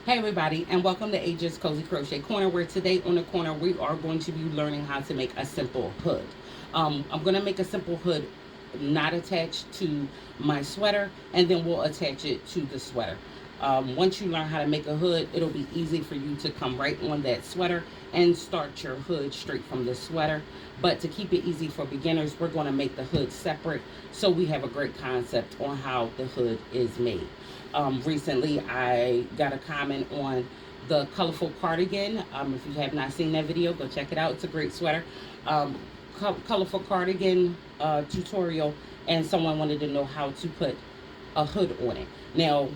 Hey everybody, and welcome to Ages Cozy Crochet Corner, where today on the corner we are going to be learning how to make a simple hood. I'm going to make a simple hood not attached to my sweater, and then we'll attach it to the sweater. Once you learn how to make a hood, it'll be easy for you to come right on that sweater and start your hood straight from the sweater. But to keep it easy for beginners, we're going to make the hood separate so we have a great concept on how the hood is made. Recently, I got a comment on the colorful cardigan. If you have not seen that video, go check it out. It's a great sweater. Um, Colorful cardigan tutorial, and someone wanted to know how to put a hood on it. Now,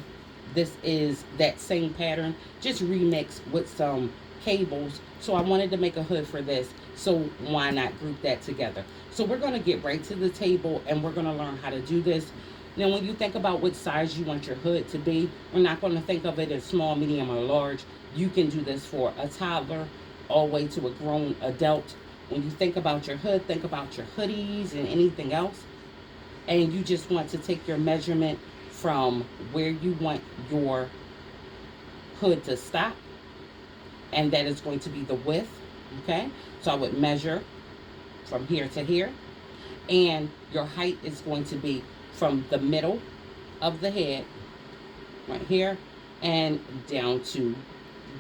this is that same pattern, just remixed with some cables. So I wanted to make a hood for this. So why not group that together? So we're going to get right to the table and we're going to learn how to do this. Now, when you think about what size you want your hood to be, we're not going to think of it as small, medium, or large. You can do this for a toddler all the way to a grown adult. When you think about your hood, think about your hoodies and anything else. And you just want to take your measurement from where you want your hood to stop, and that is going to be the width. Okay, so I would measure from here to here, and your height is going to be from the middle of the head right here and down to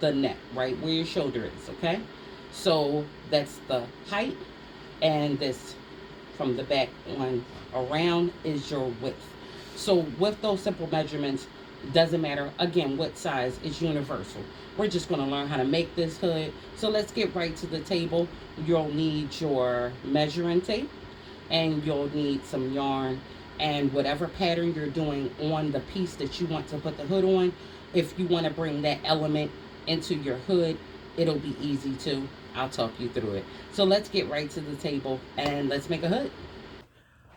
the neck, right where your shoulder is. Okay, so that's the height, and this from the back on around is your width. So with those simple measurements, doesn't matter again what size, is universal. We're just going to learn how to make this hood. So let's get right to the table. You'll need your measuring tape, and you'll need some yarn, and whatever pattern you're doing on the piece that you want to put the hood on. If you want to bring that element into your hood, it'll be easy too. I'll talk you through it. So let's get right to the table and let's make a hood.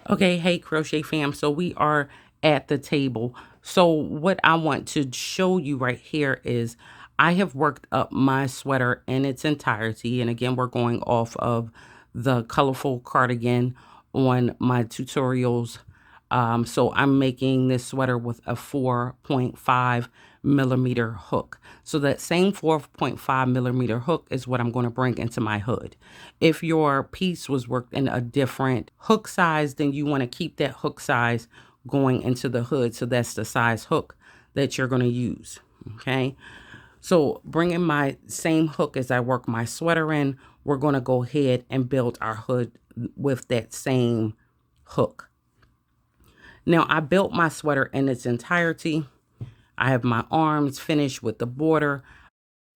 Okay, hey Crochet Fam. So we are at the table. So what I want to show you right here is I have worked up my sweater in its entirety. And again, we're going off of the colorful cardigan on my tutorials. So I'm making this sweater with a 4.5 millimeter hook. So that same 4.5 millimeter hook is what I'm going to bring into my hood. If your piece was worked in a different hook size, then you want to keep that hook size going into the hood. So that's the size hook that you're going to use. Okay. So bringing my same hook as I work my sweater in, we're going to go ahead and build our hood with that same hook. Now I built my sweater in its entirety. I have my arms finished with the border.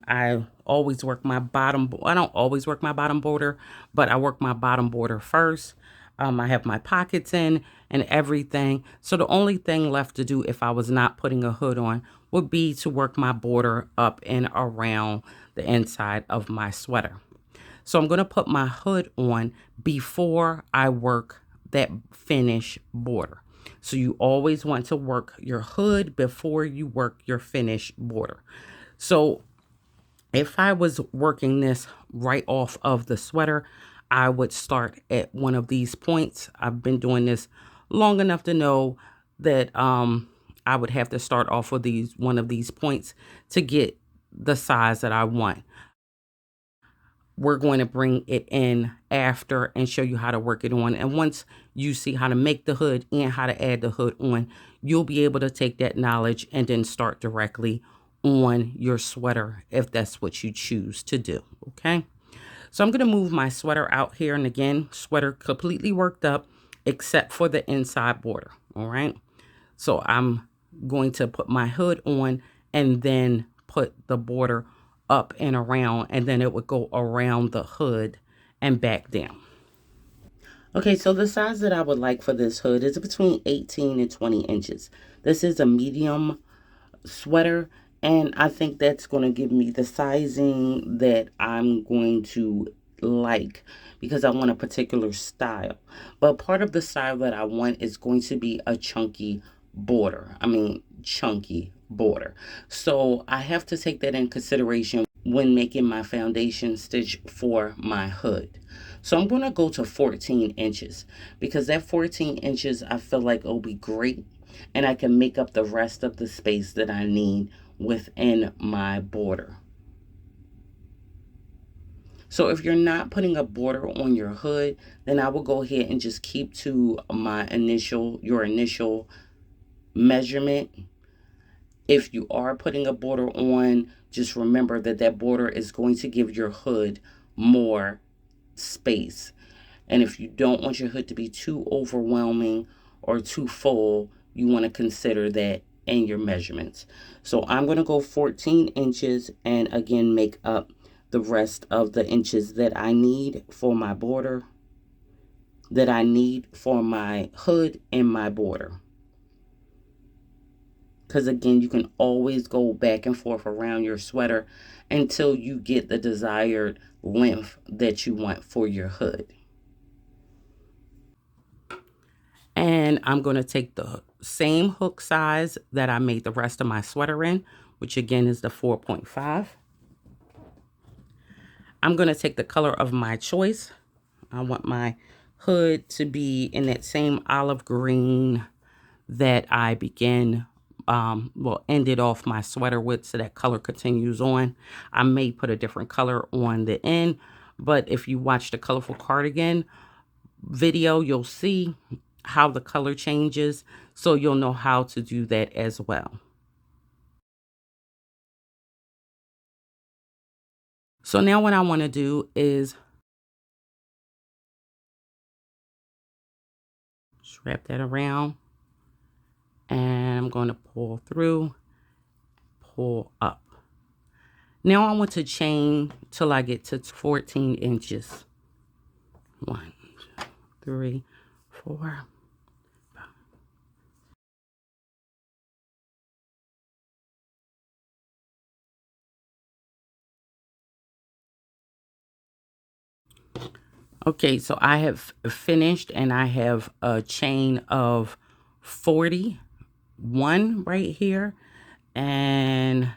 I always work my bottom. I don't always work my bottom border, but I work my bottom border first. I have my pockets in and everything. So the only thing left to do if I was not putting a hood on would be to work my border up and around the inside of my sweater. So I'm going to put my hood on before I work that finish border. So you always want to work your hood before you work your finish border. So if I was working this right off of the sweater, I would start at one of these points. I've been doing this long enough to know that I would have to start off with one of these points to get the size that I want. We're going to bring it in after and show you how to work it on. And once you see how to make the hood and how to add the hood on, you'll be able to take that knowledge and then start directly on your sweater if that's what you choose to do. Okay. So I'm going to move my sweater out here. And again, sweater completely worked up except for the inside border. All right. So I'm going to put my hood on and then put the border up and around, and then it would go around the hood and back down. Okay, so the size that I would like for this hood is between 18 and 20 inches. This is a medium sweater, and I think that's going to give me the sizing that I'm going to like because I want a particular style. But part of the style that I want is going to be a chunky border. Chunky border. So I have to take that in consideration when making my foundation stitch for my hood. So I'm going to go to 14 inches because that 14 inches I feel like it'll be great and I can make up the rest of the space that I need within my border. So if you're not putting a border on your hood, then I will go ahead and just keep to your initial measurement. If you are putting a border on, just remember that that border is going to give your hood more space. And if you don't want your hood to be too overwhelming or too full, you want to consider that in your measurements. So I'm going to go 14 inches and again make up the rest of the inches that I need for my border, that I need for my hood and my border. Because again, you can always go back and forth around your sweater until you get the desired length that you want for your hood. And I'm going to take the same hook size that I made the rest of my sweater in, which again is the 4.5. I'm going to take the color of my choice. I want my hood to be in that same olive green that I ended off my sweater with, so that color continues on. I may put a different color on the end, but if you watch the colorful cardigan video, you'll see how the color changes, so you'll know how to do that as well. So now what I want to do is just wrap that around, and I'm going to pull through, pull up. Now I want to chain till I get to 14 inches. 1, 2, 3, 4, 5. Okay, so I have finished, and I have a chain of 41 right here, and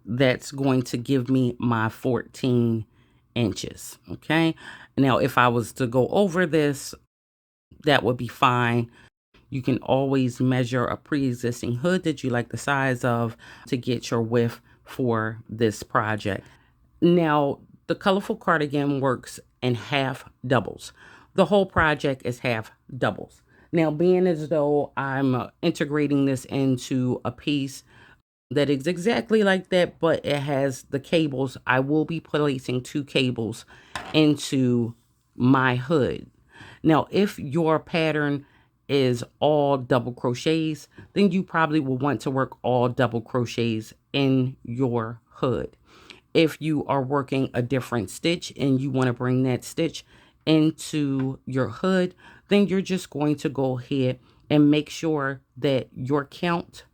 that's going to give me my 14 inches. Okay, now if I was to go over this, that would be fine. You can always measure a pre-existing hood that you like the size of to get your width for this project. Now, the colorful cardigan works in half doubles. The whole project is half doubles. Now, being as though I'm integrating this into a piece that is exactly like that, but it has the cables, I will be placing 2 cables into my hood. Now, if your pattern is all double crochets, then you probably will want to work all double crochets in your hood. If you are working a different stitch and you want to bring that stitch into your hood, then you're just going to go ahead and make sure that your count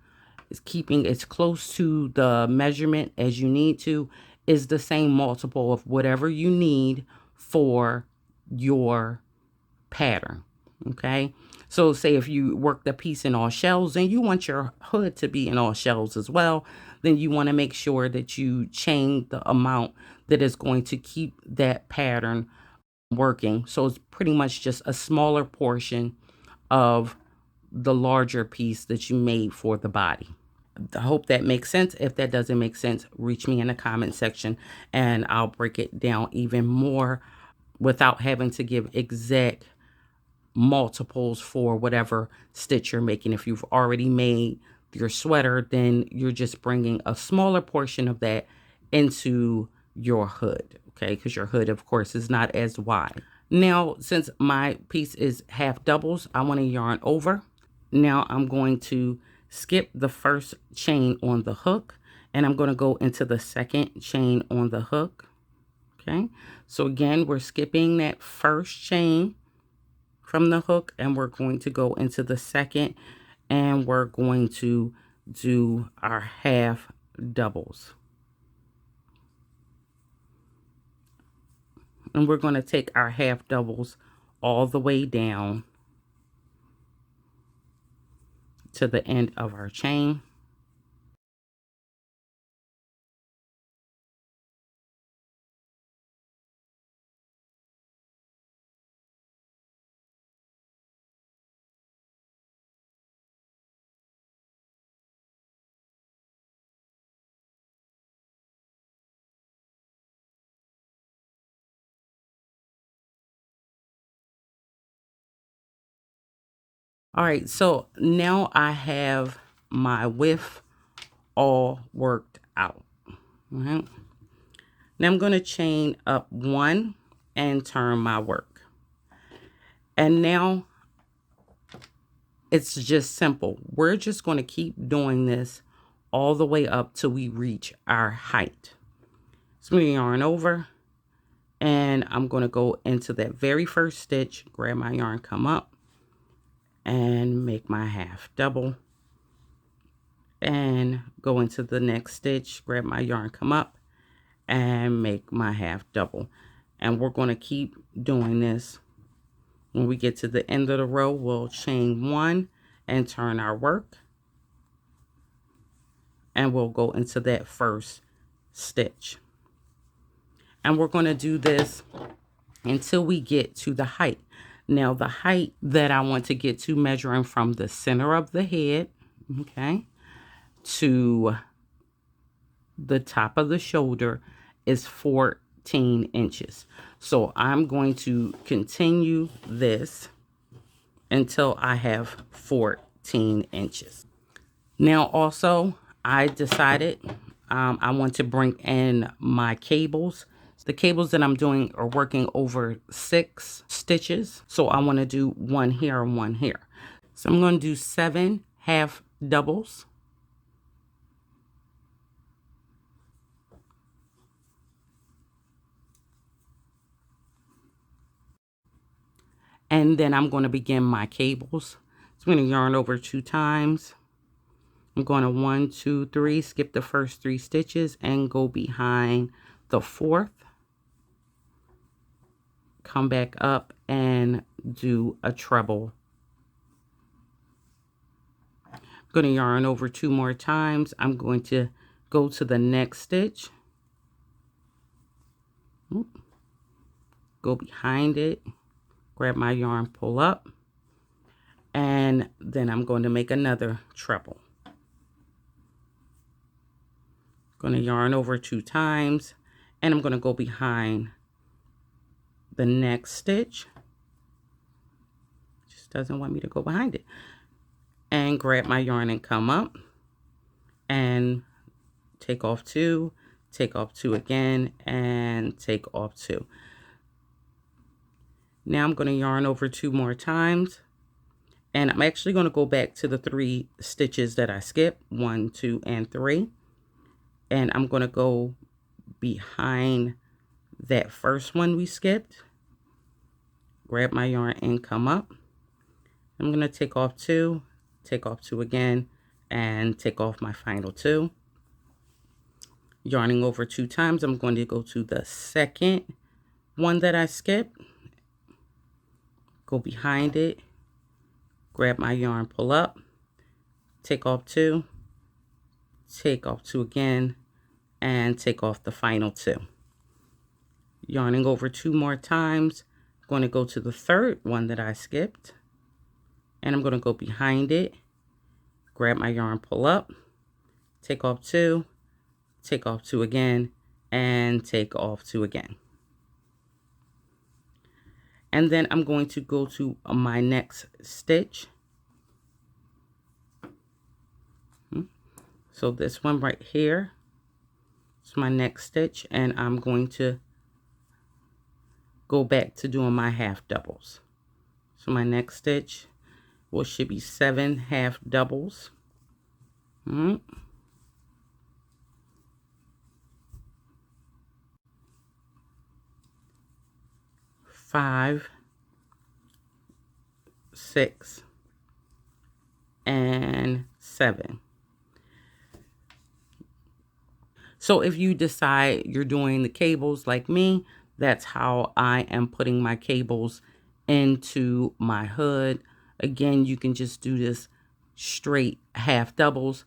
is keeping as close to the measurement as you need to, is the same multiple of whatever you need for your pattern. Okay, so say if you work the piece in all shells and you want your hood to be in all shells as well, then you want to make sure that you chain the amount that is going to keep that pattern working. So it's pretty much just a smaller portion of the larger piece that you made for the body. I hope that makes sense. If that doesn't make sense, reach me in the comment section and I'll break it down even more without having to give exact multiples for whatever stitch you're making. If you've already made your sweater, then you're just bringing a smaller portion of that into your hood, okay? Because your hood, of course, is not as wide. Now, since my piece is half doubles, I want to yarn over. Now I'm going to skip the first chain on the hook, and I'm going to go into the second chain on the hook. Okay, so again, we're skipping that first chain from the hook, and we're going to go into the second, and we're going to do our half doubles. And we're going to take our half doubles all the way down to the end of our chain. All right, so now I have my width all worked out. All right. Now I'm going to chain up 1 and turn my work. And now it's just simple. We're just going to keep doing this all the way up till we reach our height. So I'm going to yarn over, and I'm going to go into that very first stitch, grab my yarn, come up, and make my half double, and go into the next stitch, grab my yarn, come up, and make my half double. And we're going to keep doing this. When we get to the end of the row, we'll chain 1 and turn our work, and we'll go into that first stitch. And we're going to do this until we get to the height. Now, the height that I want to get to, measuring from the center of the head, okay, to the top of the shoulder, is 14 inches. So I'm going to continue this until I have 14 inches. Now, also, I decided I want to bring in my cables. The cables that I'm doing are working over 6 stitches. So I want to do 1 here and 1 here. So I'm going to do 7 half doubles. And then I'm going to begin my cables. So I'm going to yarn over 2 times. I'm going to 1, 2, 3, skip the first 3 stitches and go behind the 4th. Come back up and do a treble. I'm going to yarn over 2 more times. I'm going to go to the next stitch. Go behind it. Grab my yarn, pull up. And then I'm going to make another treble. Going to yarn over 2 times, and I'm going to go behind the next stitch. Just doesn't want me to go behind it. And grab my yarn and come up and take off 2, take off 2 again, and take off 2. Now I'm going to yarn over 2 more times, and I'm actually going to go back to the 3 stitches that I skipped, 1, 2, and 3. And I'm going to go behind that first one we skipped. Grab my yarn and come up. I'm going to take off 2, take off 2 again, and take off my final 2. Yarning over 2 times, I'm going to go to the second one that I skipped. Go behind it. Grab my yarn, pull up. Take off 2. Take off 2 again, and take off the final 2. Yarning over 2 more times. I'm going to go to the third one that I skipped, and I'm going to go behind it, grab my yarn, pull up, take off 2, take off 2 again, and take off 2 again. And then I'm going to go to my next stitch. So this one right here is my next stitch, and I'm going to go back to doing my half doubles. So my next stitch should be 7 half doubles. 5, 6, and 7. So if you decide you're doing the cables like me, that's how I am putting my cables into my hood. Again, you can just do this straight half doubles,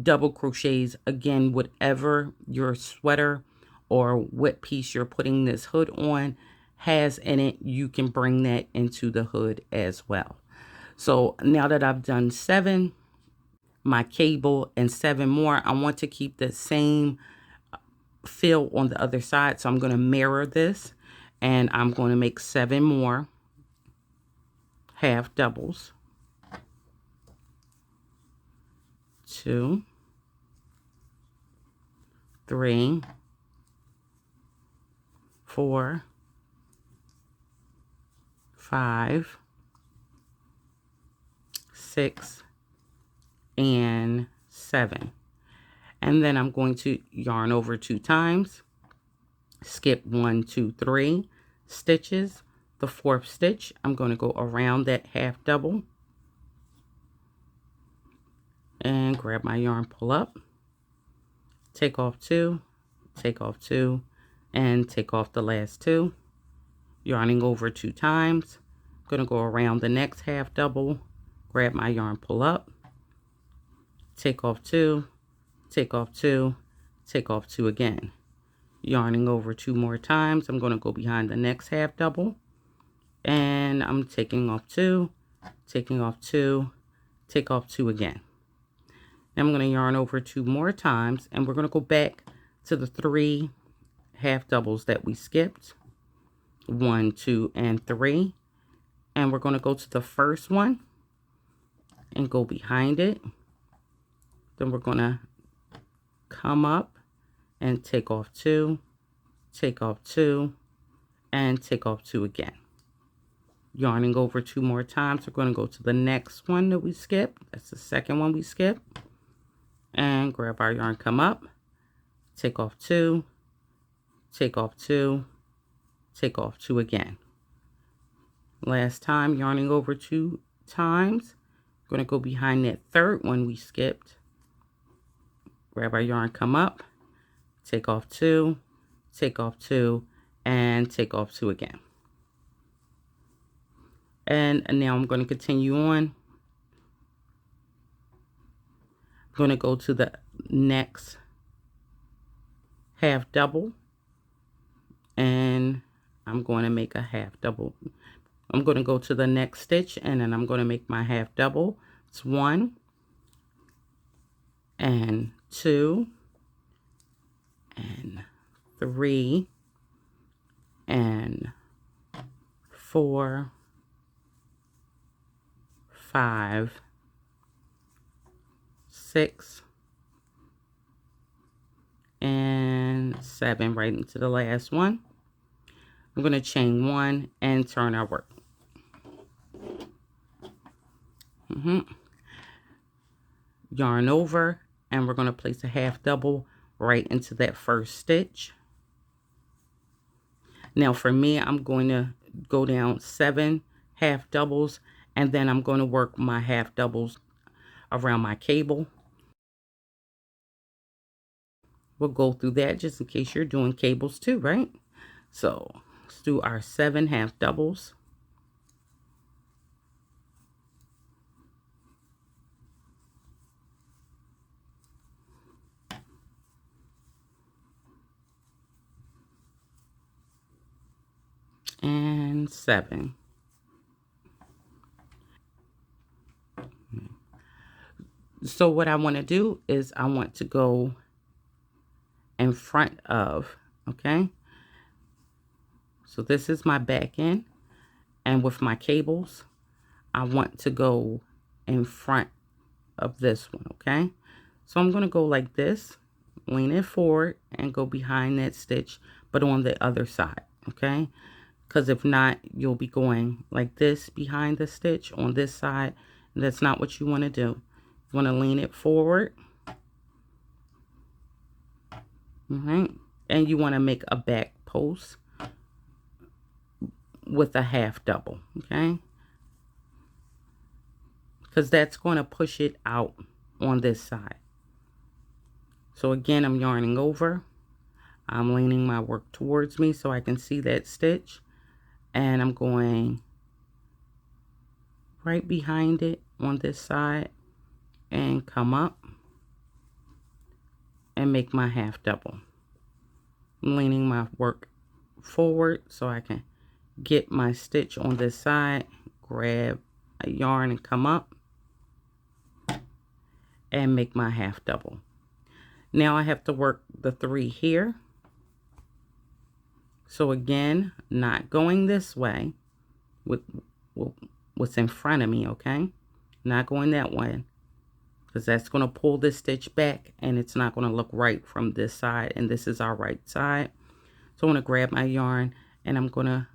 double crochets. Again, whatever your sweater or what piece you're putting this hood on has in it, you can bring that into the hood as well. So now that I've done 7, my cable, and 7 more, I want to keep the same fill on the other side. So I'm going to mirror this, and I'm going to make 7 more half doubles. 2, 3, 4, 5, 6, and 7. And then I'm going to yarn over 2 times, skip 1, 2, 3 stitches. The 4th stitch, I'm going to go around that half double and grab my yarn, pull up, take off 2, take off 2, and take off the last 2, yarning over 2 times. I'm going to go around the next half double, grab my yarn, pull up, take off 2, take off 2, take off 2 again, yarning over 2 more times. I'm going to go behind the next half double, and I'm taking off 2, taking off 2, take off 2 again. Now I'm going to yarn over 2 more times, and we're going to go back to the 3 half doubles that we skipped, 1, 2, and 3, and we're going to go to the first one and go behind it. Then we're going to come up and take off 2, take off 2, and take off 2 again. Yarning over 2 more times, we're going to go to the next one that we skipped. That's the second one we skipped. And grab our yarn, come up, take off 2, take off 2, take off 2 again. Last time, yarning over 2 times. Going to go behind that third one we skipped. Grab our yarn, come up, take off 2, take off 2, and take off 2 again. And now I'm going to continue on. I'm going to go to the next half double, and I'm going to make a half double. I'm going to go to the next stitch, and then I'm going to make my half double. It's 1 and 2 and 3 and 4, 5, 6, and 7, right into the last one. I'm going to chain 1 and turn our work. Yarn over, and we're going to place a half double right into that first stitch. Now for me, I'm going to go down 7 half doubles, and then I'm going to work my half doubles around my cable. We'll go through that just in case you're doing cables too, right? So let's do our 7 half doubles. And 7. So what I want to do is I want to go in front of, okay? So this is my back end, and with my cables, I want to go in front of this one, okay? So I'm going to go like this, lean it forward, and go behind that stitch, but on the other side, okay? Because if not, you'll be going like this behind the stitch on this side, and that's not what you want to do. You want to lean it forward. All right, and you want to make a back post with a half double, okay? Because that's going to push it out on this side. So again, I'm yarning over. I'm leaning my work towards me so I can see that stitch. And I'm going right behind it on this side and come up and make my half double. I'm leaning my work forward so I can get my stitch on this side, grab a yarn and come up and make my half double. Now I have to work the 3 here. So again, not going this way with what's in front of me, okay? Not going that way, because that's going to pull this stitch back and it's not going to look right from this side, and this is our right side. So I'm going to grab my yarn and I'm going to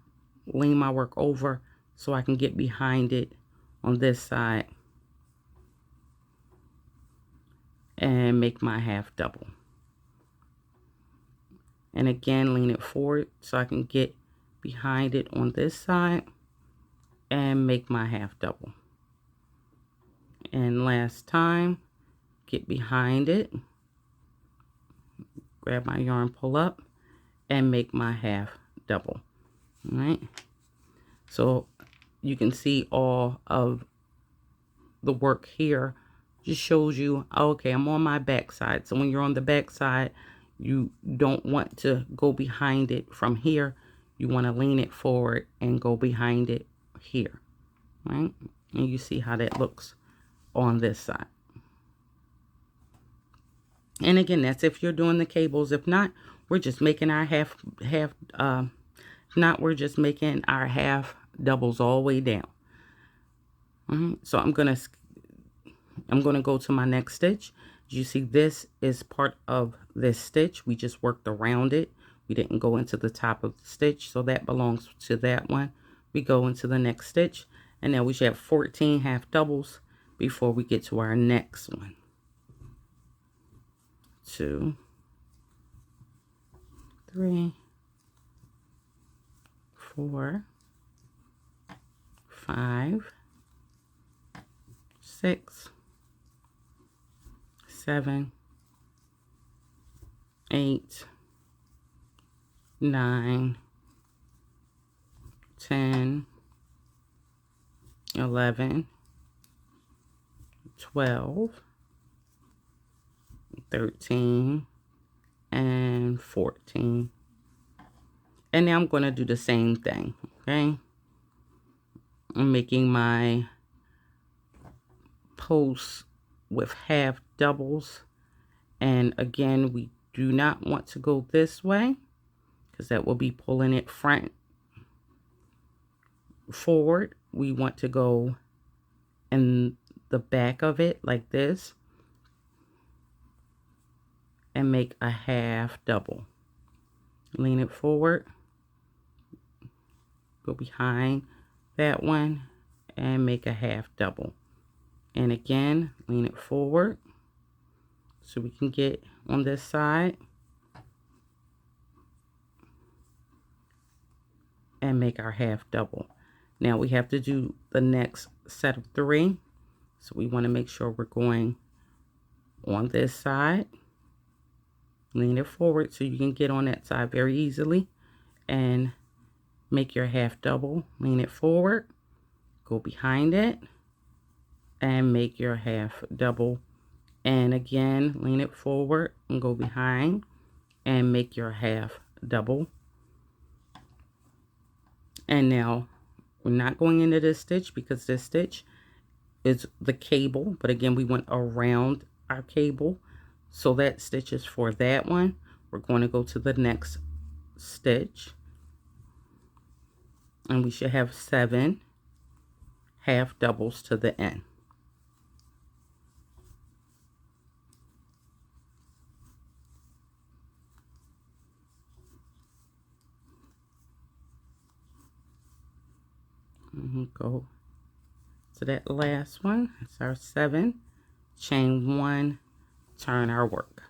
lean my work over so I can get behind it on this side and make my half double. And again, lean it forward so I can get behind it on this side and make my half double. And last time, get behind it, grab my yarn, pull up, and make my half double. All right. So you can see all of the work here just shows you, okay, I'm on my back side. So when you're on the back side, you don't want to go behind it from here. You want to lean it forward and go behind it here, right? And you see how that looks on this side. And again, that's if you're doing the cables. If not, we're just making our half we're just making our half doubles all the way down. So I'm gonna go to my next stitch. You see, this is part of this stitch. We just worked around it. We didn't go into the top of the stitch, so that belongs to that one. We go into the next stitch, and now we should have 14 half doubles before we get to our next one. 2, 3, 4, 5, 6, 7, 8, 9, 10, 11, 12, 13, and 14. And now I'm going to do the same thing, okay? I'm making my posts with half doubles. And again, we do not want to go this way because that will be pulling it forward. We want to go in the back of it like this and make a half double. Lean it forward, go behind that one and make a half double. And again, lean it forward so we can get on this side and make our half double. Now we have to do the next set of 3. So we want to make sure we're going on this side. Lean it forward so you can get on that side very easily and make your half double. Lean it forward, go behind it, and make your half double. And again, lean it forward and go behind and make your half double. And now we're not going into this stitch because this stitch is the cable, but again, we went around our cable. So that stitch is for that one. We're going to go to the next stitch. And we should have 7 half doubles to the end. And go to that last one. It's our 7. Chain 1. Turn our work.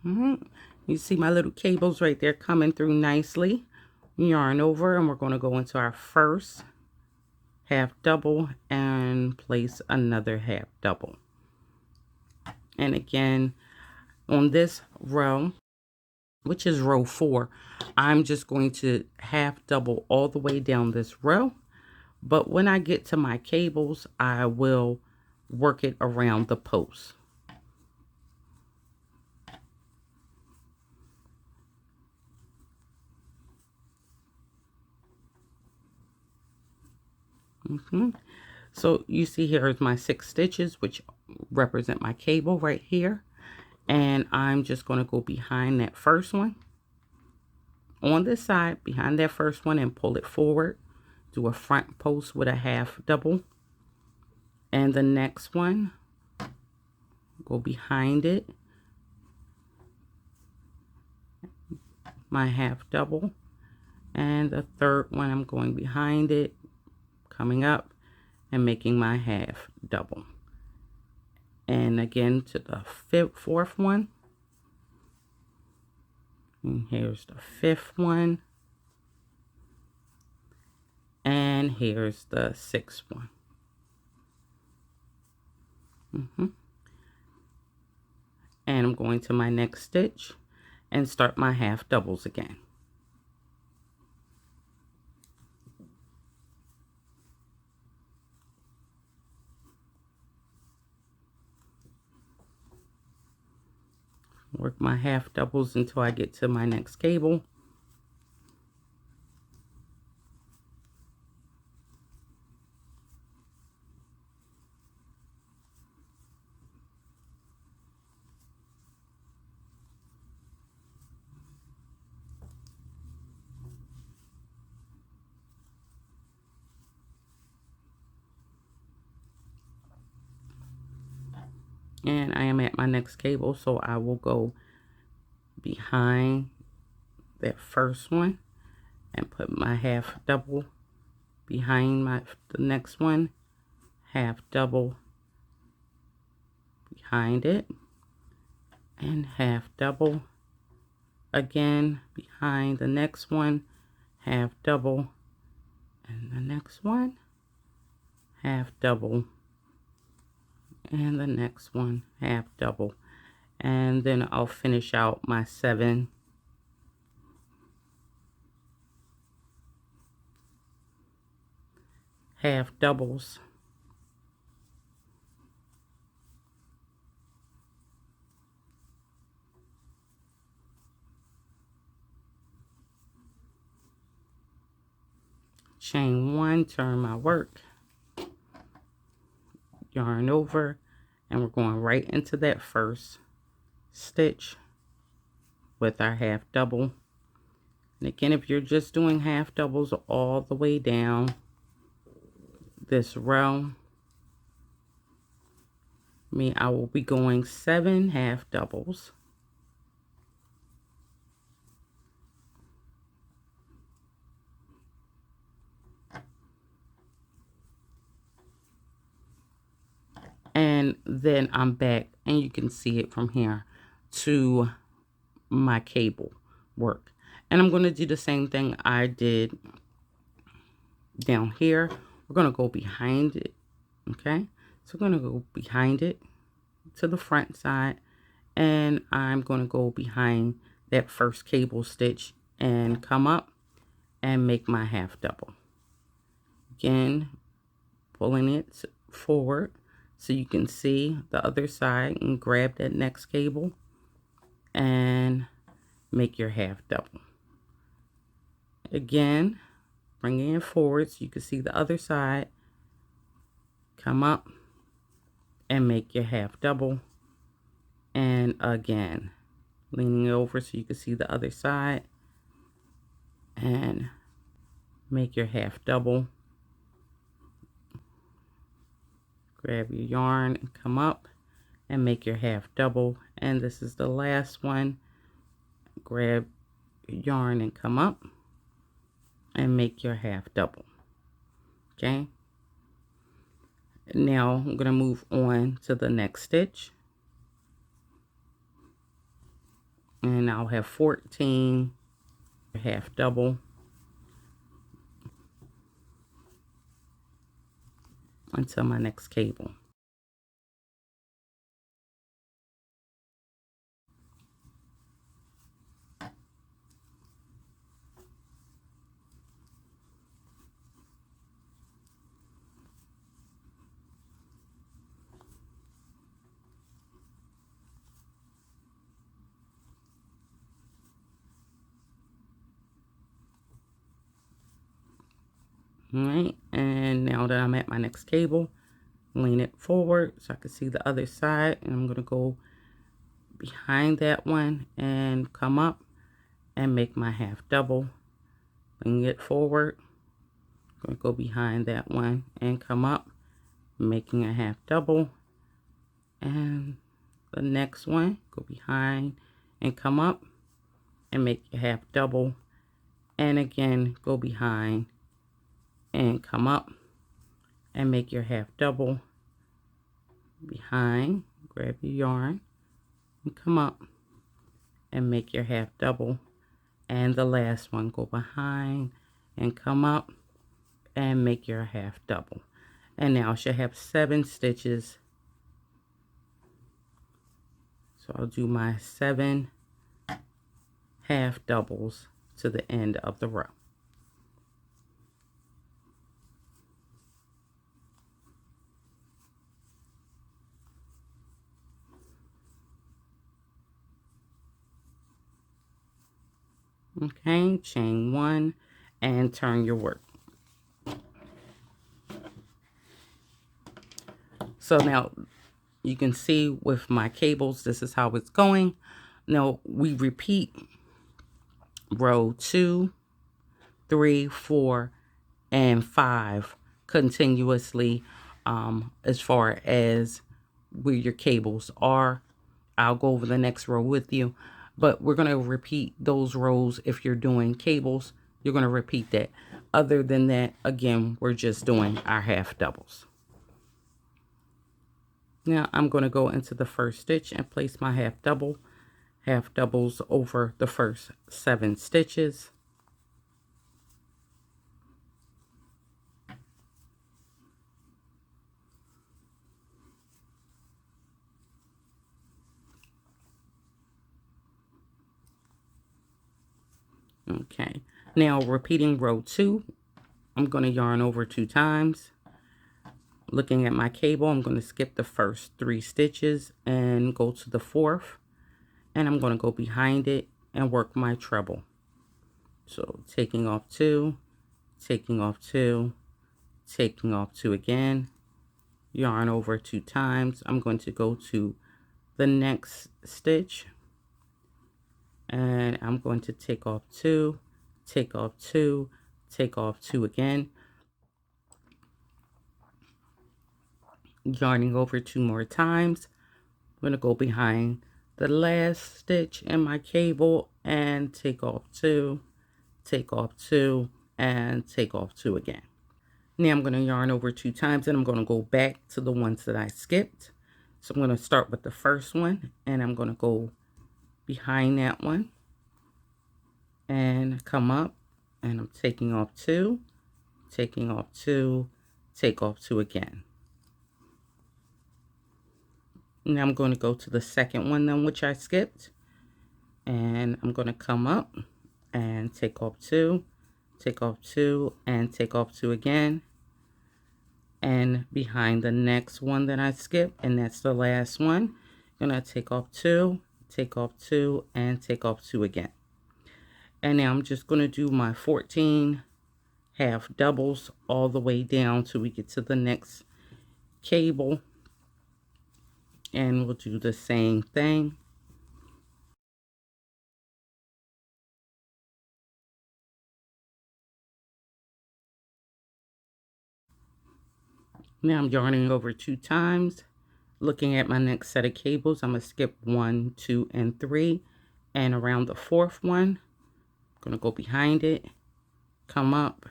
You see my little cables right there coming through nicely. Yarn over, and we're going to go into our first half double and place another half double. And again, on this row, which is row 4, I'm just going to half double all the way down this row. But when I get to my cables, I will work it around the post. So you see here is my 6 stitches, which represent my cable right here. And I'm just going to go behind that first one on this side, behind that first one, and pull it forward. Do a front post with a half double. And the next one, go behind it, my half double, and the third one I'm going behind it, coming up and making my half double. And again to the fourth one, and here's the fifth one, and here's the sixth one. And I'm going to my next stitch and start my half doubles again. Work my half doubles until I get to my next cable. And I am at my next cable, so I will go behind that first one and put my half double behind the next one, half double behind it, and half double again behind the next one, half double, and the next one, half double, and the next one, half double. And then I'll finish out my 7 half doubles. Chain 1, turn my work, yarn over, and we're going right into that first stitch with our half double. And again, if you're just doing half doubles all the way down this row, I will be going 7 half doubles. And then I'm back, and you can see it from here to my cable work. And I'm going to do the same thing I did down here. We're going to go behind it. Okay, so we're going to go behind it to the front side, and I'm going to go behind that first cable stitch and come up and make my half double. Again, pulling it forward so you can see the other side, and grab that next cable and make your half double. Again, bringing it forward so you can see the other side, come up and make your half double. And again, leaning over so you can see the other side and make your half double. Grab your yarn and come up and make your half double. And this is the last one. Grab your yarn and come up and make your half double. Okay, now I'm going to move on to the next stitch, and I'll have 14 half double until my next cable. All right, and now that I'm at my next cable, lean it forward so I can see the other side, and I'm going to go behind that one and come up and make my half double. Lean it forward, I'm going to go behind that one and come up, making a half double, and the next one, go behind and come up and make your half double, and again go behind and come up and make your half double, behind, grab your yarn and come up and make your half double, and the last one, go behind and come up and make your half double. And now I should have 7 stitches, so I'll do my 7 half doubles to the end of the row. Okay, chain 1 and turn your work. So now you can see with my cables, this is how it's going. Now we repeat row 2, 3, 4, and 5 continuously as far as where your cables are. I'll go over the next row with you, but we're going to repeat those rows. If you're doing cables, you're going to repeat that. Other than that, again, we're just doing our half doubles. Now I'm going to go into the first stitch and place my half doubles over the first 7 stitches. Okay, now repeating row 2, I'm going to yarn over 2 times. Looking at my cable, I'm going to skip the first 3 stitches and go to the 4th, and I'm going to go behind it and work my treble. So taking off 2, taking off 2, taking off 2 again, yarn over 2 times. I'm going to go to the next stitch, and I'm going to take off 2, take off 2, take off 2 again, yarning over 2 more times. I'm going to go behind the last stitch in my cable and take off 2, take off 2, and take off 2 again. Now I'm going to yarn over 2 times, and I'm going to go back to the ones that I skipped. So I'm going to start with the first one, and I'm going to go behind that one and come up, and I'm taking off 2, taking off 2, take off 2 again. Now I'm going to go to the second one then, which I skipped, and I'm going to come up and take off 2, take off 2, and take off 2 again, and behind the next one that I skipped, and that's the last one. I'm going to take off 2, take off 2, and take off 2 again. And now I'm just going to do my 14 half doubles all the way down till we get to the next cable, and we'll do the same thing. Now I'm yarning over 2 times. Looking at my next set of cables, I'm going to skip 1, 2, and 3, and around the 4th one, I'm going to go behind it, come up,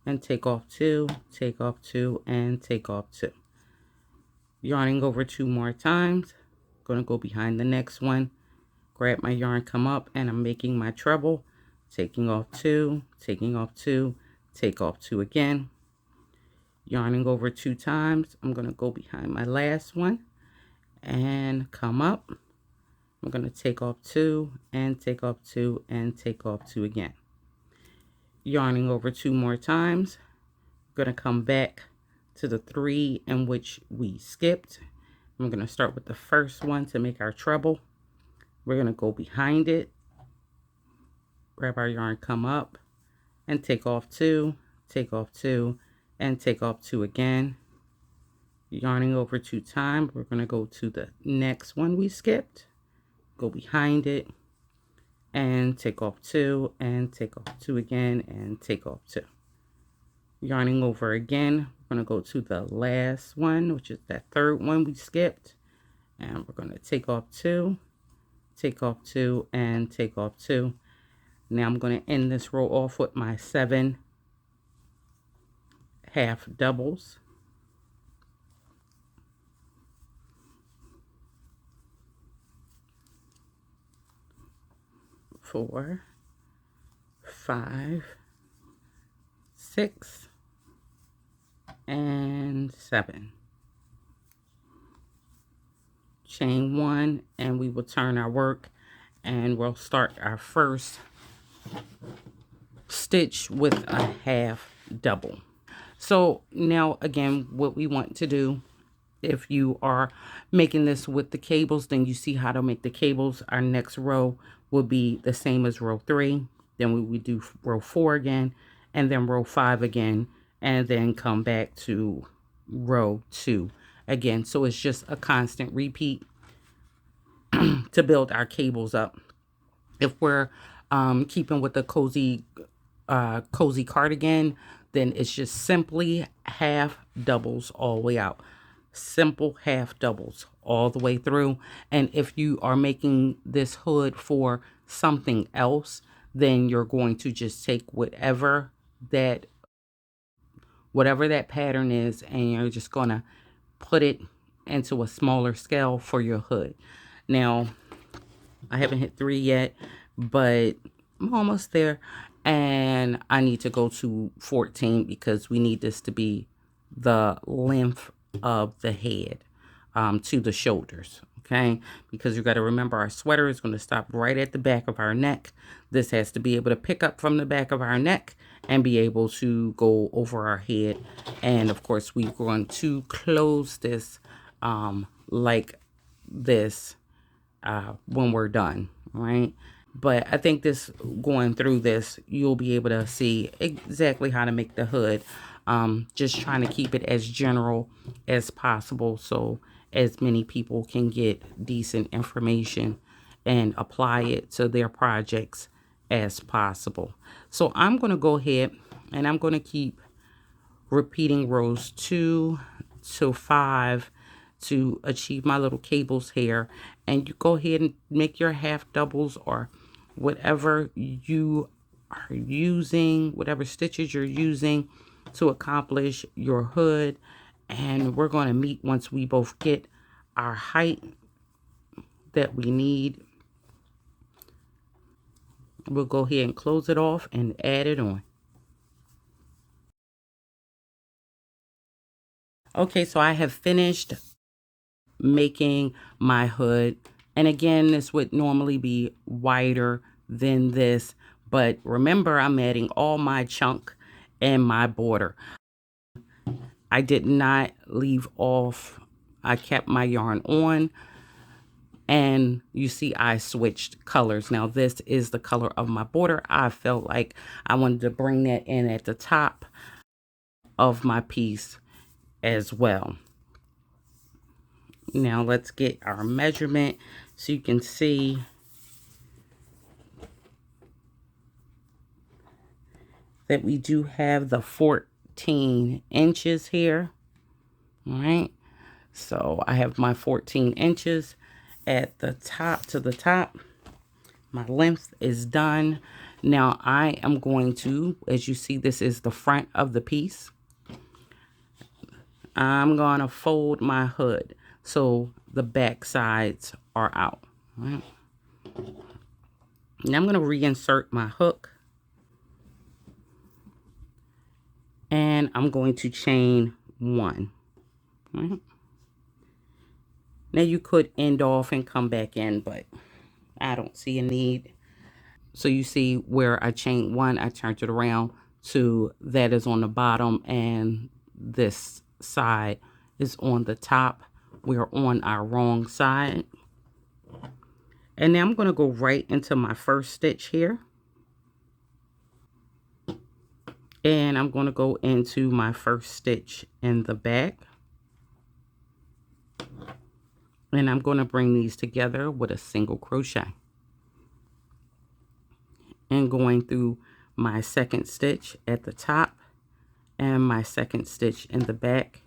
and take off 2, take off 2, and take off 2. Yarning over 2 more times, going to go behind the next one, grab my yarn, come up, and I'm making my treble, taking off 2, taking off 2, take off 2 again. Yarning over 2 times, I'm going to go behind my last one and come up. I'm going to take off 2 and take off 2 and take off 2 again. Yarning over 2 more times, I'm going to come back to the 3 in which we skipped. I'm going to start with the first one to make our treble. We're going to go behind it, grab our yarn, come up, and take off 2, take off 2, and take off 2 again. Yarning over 2 times, we're going to go to the next one we skipped, go behind it, and take off 2, and take off 2 again, and take off 2. Yarning over again, we're going to go to the last one, which is that third one we skipped, And we're going to take off 2, take off 2, and take off 2. Now I'm going to end this row off with my 7 half doubles. 4, 5, 6, and 7. Chain 1, and we will turn our work, and we'll start our first stitch with a half double. So now again, what we want to do, if you are making this with the cables, then you see how to make the cables. Our next row will be the same as row 3. Then we would do row 4 again, and then row 5 again, and then come back to row 2 again. So it's just a constant repeat to build our cables up. If we're keeping with the cozy cardigan, then it's just simply half doubles all the way out. Simple half doubles all the way through. And if you are making this hood for something else, then you're going to just take whatever that pattern is, and you're just going to put it into a smaller scale for your hood. Now, I haven't hit 3 yet, but I'm almost there. And I need to go to 14 because we need this to be the length of the head to the shoulders. Okay, because you got to remember our sweater is going to stop right at the back of our neck. This has to be able to pick up from the back of our neck and be able to go over our head. And of course, we're going to close this like this when we're done, right? But I think this, going through this, you'll be able to see exactly how to make the hood. Just trying to keep it as general as possible so as many people can get decent information and apply it to their projects as possible. So I'm going to go ahead and I'm going to keep repeating rows 2 to 5 to achieve my little cables here. And you go ahead and make your half doubles or whatever you are using, whatever stitches you're using to accomplish your hood. And we're going to meet once we both get our height that we need. We'll go ahead and close it off and add it on. Okay, so I have finished making my hood. And again, this would normally be wider than this, but remember, I'm adding all my chunk and my border. I did not leave off. I kept my yarn on, and you see I switched colors. Now this is the color of my border. I felt like I wanted to bring that in at the top of my piece as well. Now let's get our measurement so you can see that we do have the 14 inches here. All right, so I have my 14 inches at the top to the top. My length is done. Now I am going to, as you see, this is the front of the piece. I'm going to fold my hood so the back sides are out. All right. Now I'm going to reinsert my hook. And I'm going to chain 1. All right. Now you could end off and come back in, but I don't see a need. So you see where I chained 1, I turned it around to that is on the bottom and this side is on the top. We're on our wrong side. And now I'm going to go right into my first stitch here. And I'm going to go into my first stitch in the back. And I'm going to bring these together with a single crochet. And going through my second stitch at the top and my second stitch in the back.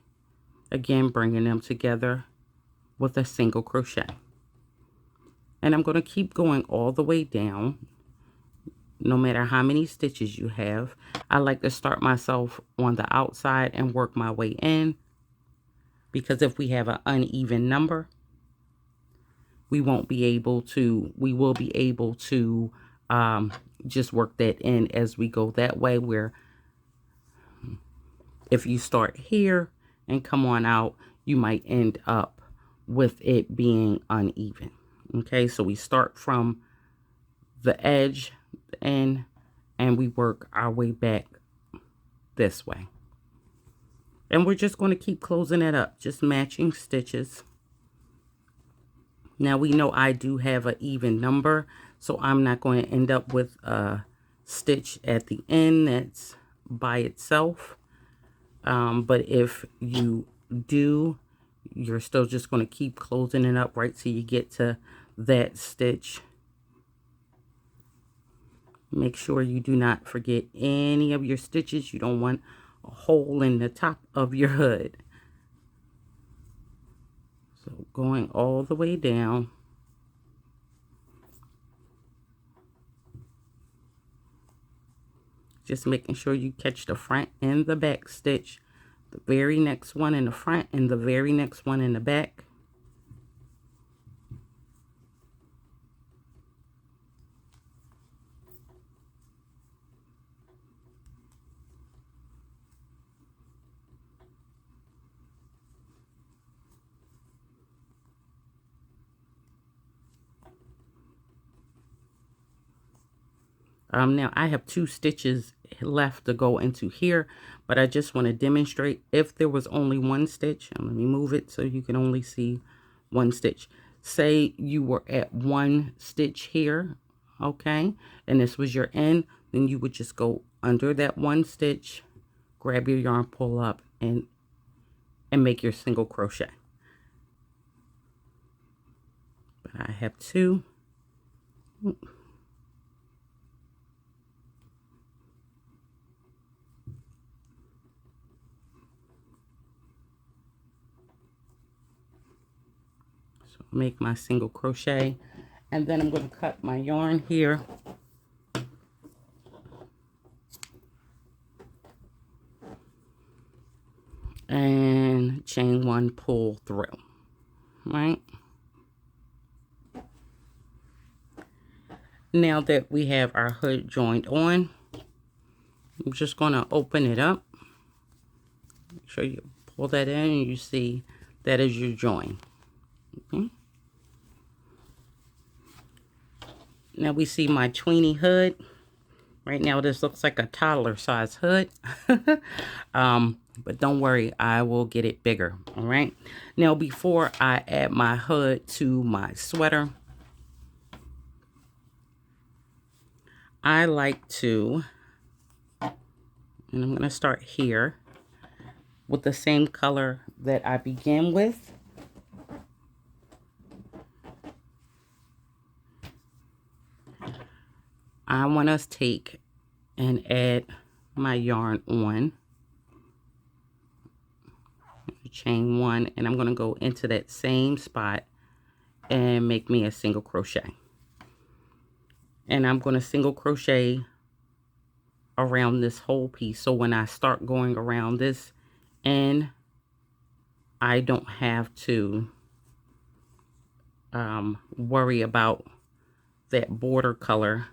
Again, bringing them together with a single crochet. And I'm going to keep going all the way down, no matter how many stitches you have. I like to start myself on the outside and work my way in, because if we have an uneven number, we will be able to just work that in as we go that way, where if you start here and come on out, you might end up with it being uneven. Okay, so we start from the edge, the end, and we work our way back this way. And we're just going to keep closing it up, just matching stitches. Now we know I do have an even number, so I'm not going to end up with a stitch at the end that's by itself. But if you do, you're still just going to keep closing it up right till you get to that stitch. Make sure you do not forget any of your stitches. You don't want a hole in the top of your hood. So going all the way down. Just making sure you catch the front and the back stitch. The very next one in the front and the very next one in the back. Now I have 2 stitches left to go into here, but I just want to demonstrate if there was only 1 stitch. Let me move it so you can only see 1 stitch. Say you were at 1 stitch here, okay, and this was your end, then you would just go under that 1 stitch, grab your yarn, pull up, and make your single crochet. But I have 2. Make my single crochet, and then I'm going to cut my yarn here and chain 1, pull through, right? Now that we have our hood joined on, I'm just going to open it up. Make sure you pull that in and you see that is your join. Okay. Now we see my tweeny hood. Right now this looks like a toddler size hood. But don't worry, I will get it bigger. All right. Now before I add my hood to my sweater, I like to, and I'm going to start here with the same color that I began with. I want to take and add my yarn on, chain 1, and I'm going to go into that same spot and make me a single crochet. And I'm going to single crochet around this whole piece, so when I start going around this end, I don't have to worry about that border color.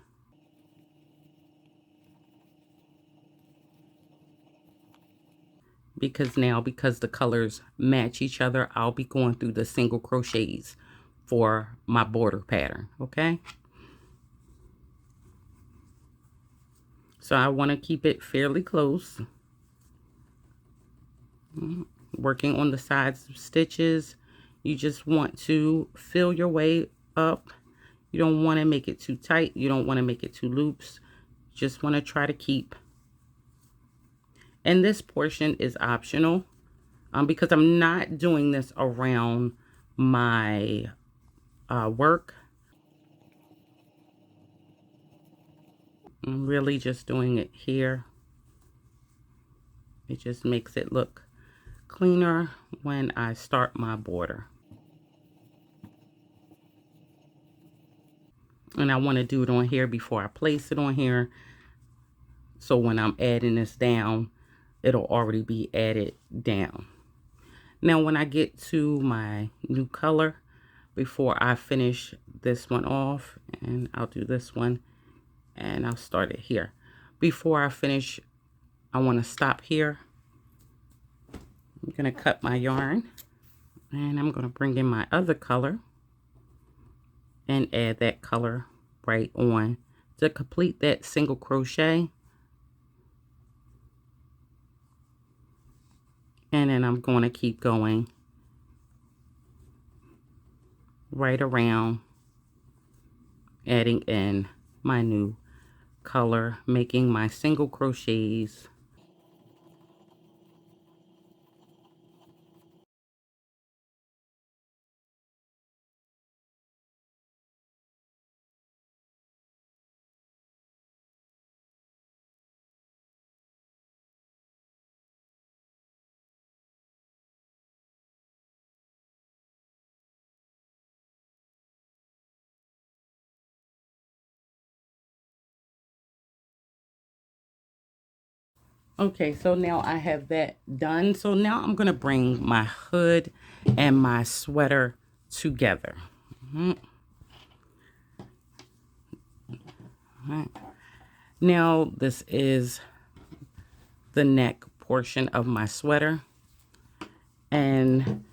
Because the colors match each other, I'll be going through the single crochets for my border pattern, okay? So I want to keep it fairly close. Working on the sides of stitches, you just want to feel your way up. You don't want to make it too tight. You don't want to make it too loose. You just want to try to keep. And this portion is optional because I'm not doing this around my work. I'm really just doing it here. It just makes it look cleaner when I start my border. And I want to do it on here before I place it on here. So when I'm adding this down, it'll already be added down. Now when I get to my new color, before I finish this one off, and I'll do this one and I'll start it here. Before I finish, I want to stop here. I'm going to cut my yarn and I'm going to bring in my other color and add that color right on to complete that single crochet. And then I'm going to keep going right around, adding in my new color, making my single crochets. Okay, so now I have that done. So now I'm going to bring my hood and my sweater together. All right. Now this is the neck portion of my sweater. And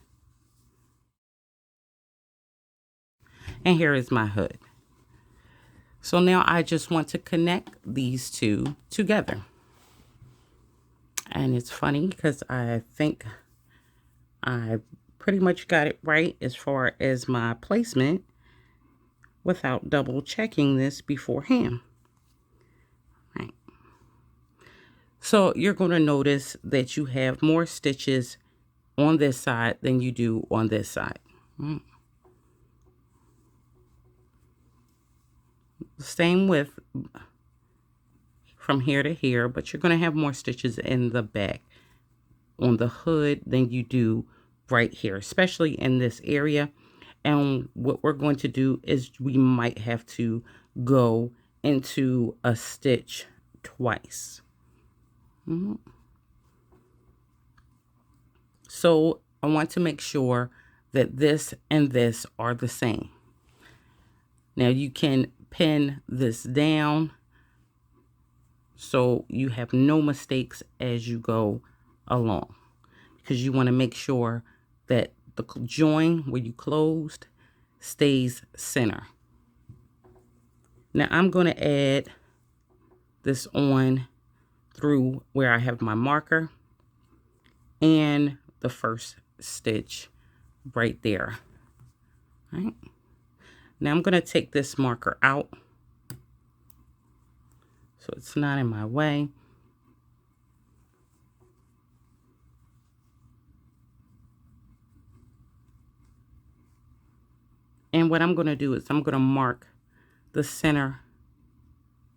here is my hood. So now I just want to connect these two together. And it's funny because I think I pretty much got it right as far as my placement without double checking this beforehand. Right. So you're going to notice that you have more stitches on this side than you do on this side. Same with from here to here, but you're going to have more stitches in the back on the hood than you do right here, especially in this area. And what we're going to do is we might have to go into a stitch twice. So I want to make sure that this and this are the same. Now you can pin this down so you have no mistakes as you go along, because you want to make sure that the join where you closed stays center. Now I'm going to add this on through where I have my marker and the first stitch right there. All right. Now I'm going to take this marker out so it's not in my way. And what I'm going to do is I'm going to mark the center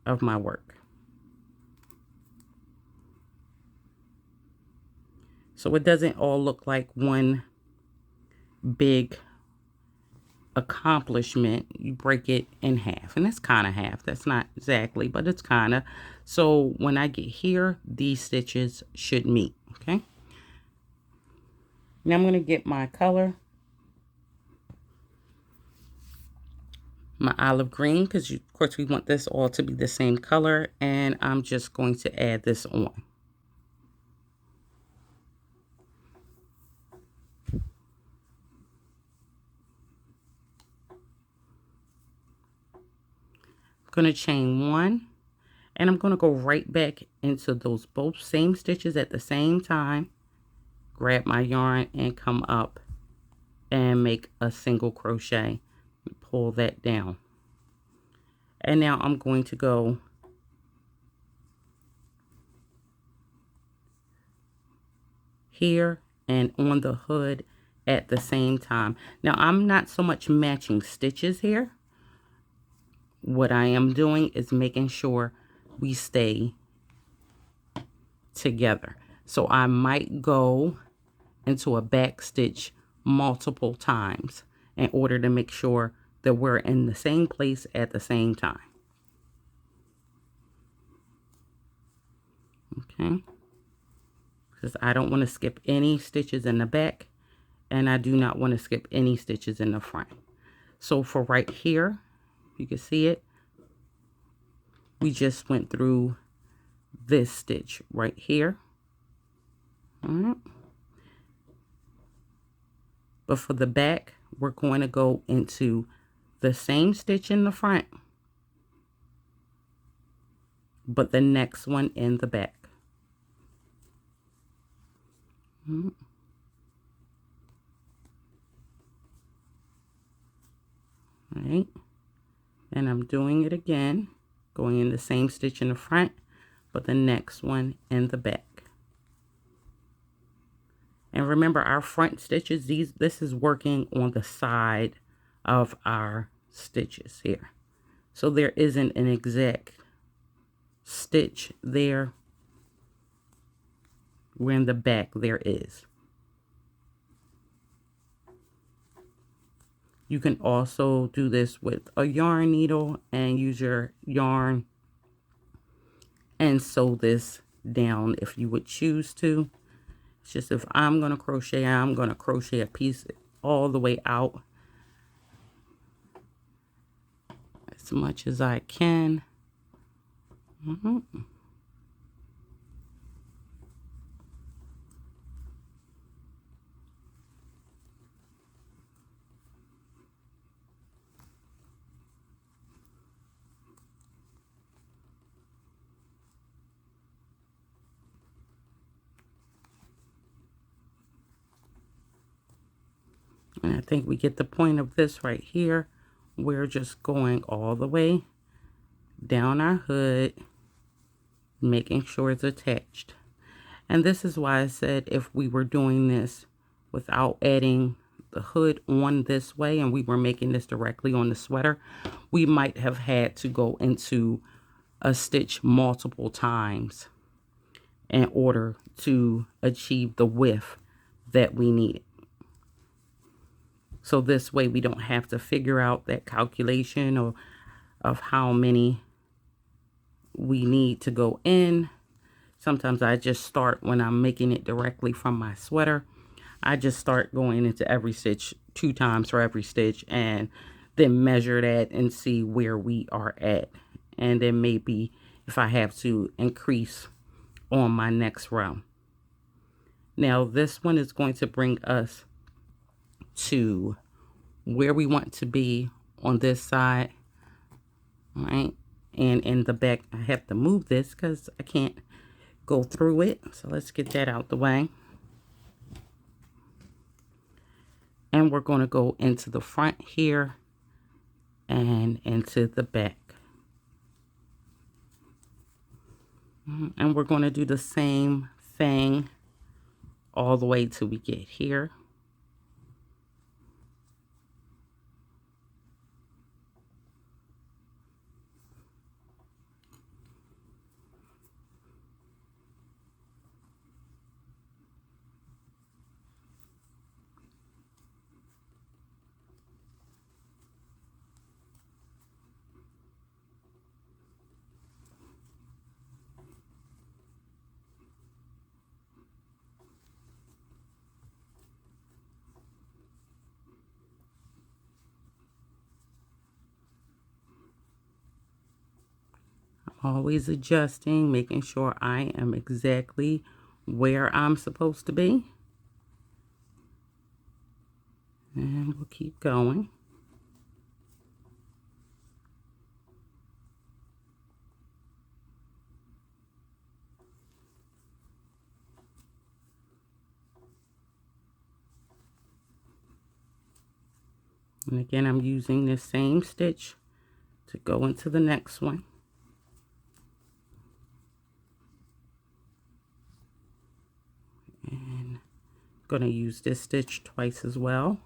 of my work. So it doesn't all look like one big accomplishment. You break it in half, and it's kind of half. That's not exactly, but it's kind of. So when I get here, these stitches should meet. Okay. Now I'm going to get my color, my olive green, because of course we want this all to be the same color, and I'm just going to add this on. I'm going to chain one, and I'm going to go right back into those both same stitches at the same time, grab my yarn and come up and make a single crochet, pull that down. And now I'm going to go here and on the hood at the same time. Now I'm not so much matching stitches here. What I am doing is making sure we stay together. So I might go into a back stitch multiple times in order to make sure that we're in the same place at the same time. Okay, because I don't want to skip any stitches in the back, and I do not want to skip any stitches in the front. So for right here, you can see it, we just went through this stitch right here. All right. But for the back, we're going to go into the same stitch in the front, but the next one in the back. All right, and I'm doing it again, going in the same stitch in the front, but the next one in the back. And remember, our front stitches, this is working on the side of our stitches here. So there isn't an exact stitch there, where in the back there is. You can also do this with a yarn needle and use your yarn and sew this down if you would choose to. It's just if I'm going to crochet, I'm going to crochet a piece all the way out as much as I can. And I think we get the point of this right here. We're just going all the way down our hood, making sure it's attached. And this is why I said if we were doing this without adding the hood on this way and we were making this directly on the sweater, we might have had to go into a stitch multiple times in order to achieve the width that we needed. So this way we don't have to figure out that calculation of how many we need to go in. Sometimes I just start, when I'm making it directly from my sweater, I just start going into every stitch 2 times for every stitch, and then measure that and see where we are at. And then maybe if I have to increase on my next row. Now this one is going to bring us to where we want to be on this side. All right, and in the back I have to move this because I can't go through it. So let's get that out the way. And we're going to go into the front here and into the back. And we're going to do the same thing all the way till we get here. Always adjusting, making sure I am exactly where I'm supposed to be. And we'll keep going. And again, I'm using this same stitch to go into the next one. And I'm going to use this stitch twice as well.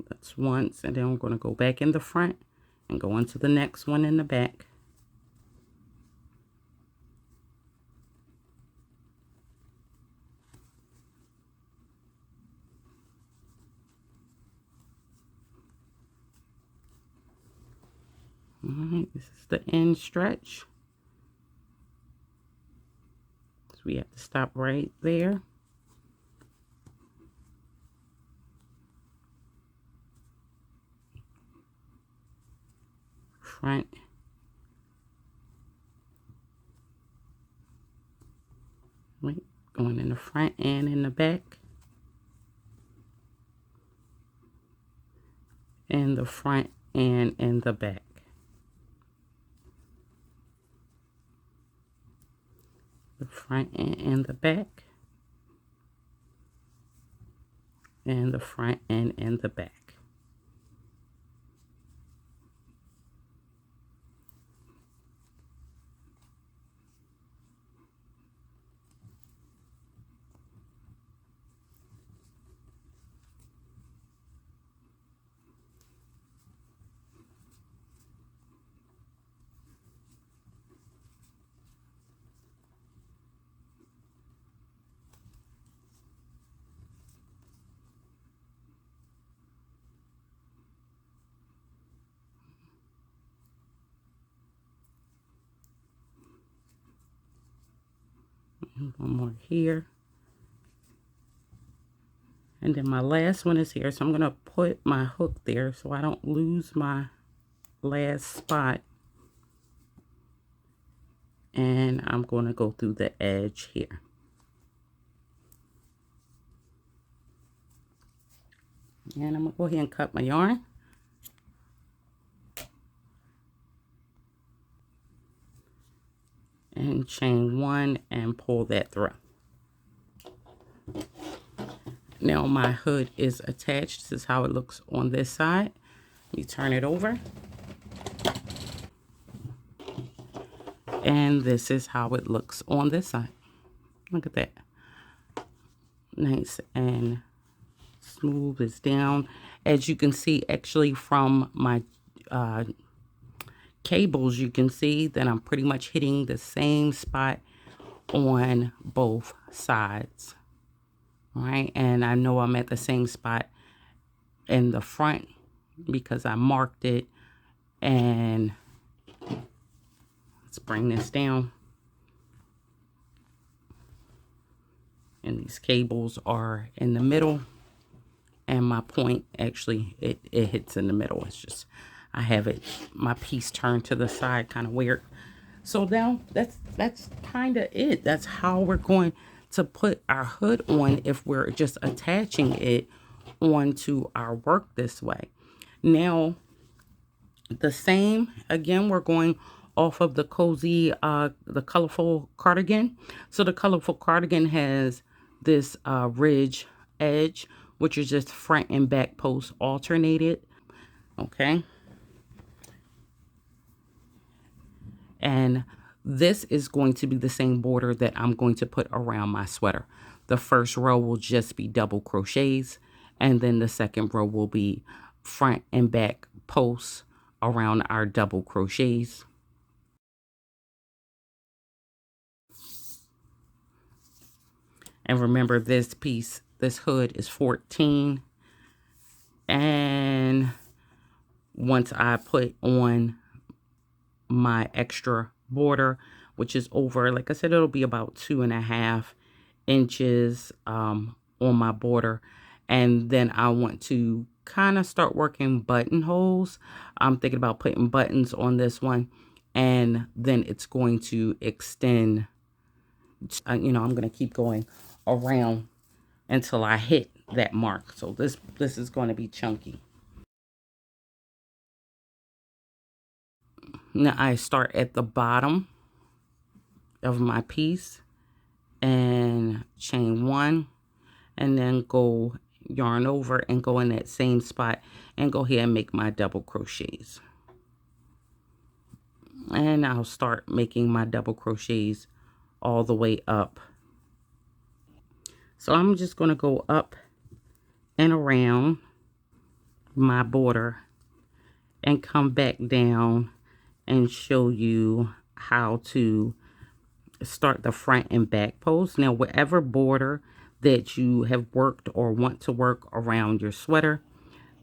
That's once, and then we're going to go back in the front and go into the next one in the back. right, this is the end stretch. So we have to stop right there. Front. Right, going in the front and in the back. In the front and in the back. The front and in the back. And the front and in the back. And one more here. And then my last one is here. So I'm going to put my hook there so I don't lose my last spot. And I'm going to go through the edge here. And I'm going to go ahead and cut my yarn. And chain one and pull that through. Now my hood is attached. This is how it looks on this side. You turn it over. And this is how it looks on this side. Look at that. Nice and smooth. It's down. As you can see, actually from my cables, you can see that I'm pretty much hitting the same spot on both sides. All right, and I know I'm at the same spot in the front because I marked it. And let's bring this down. And these cables are in the middle, and my point actually it hits in the middle. It's just I have it my piece turned to the side, kind of weird. So now that's kind of it. That's how we're going to put our hood on if we're just attaching it onto our work this way. Now the same again, we're going off of the cozy the colorful cardigan. So the colorful cardigan has this ridge edge, which is just front and back post alternated. Okay, and this is going to be the same border that I'm going to put around my sweater. The first row will just be double crochets, and then the second row will be front and back posts around our double crochets. And remember, this piece, this hood is 14. And once I put on my extra border, which is over, like I said, it'll be about 2.5 inches on my border. And then I want to kind of start working buttonholes. I'm thinking about putting buttons on this one, and then it's going to extend. You know, I'm going to keep going around until I hit that mark. So this is going to be chunky. Now I start at the bottom of my piece and chain one, and then go yarn over and go in that same spot and go ahead and make my double crochets. And I'll start making my double crochets all the way up. So I'm just going to go up and around my border and come back down and show you how to start the front and back post. Now, whatever border that you have worked or want to work around your sweater,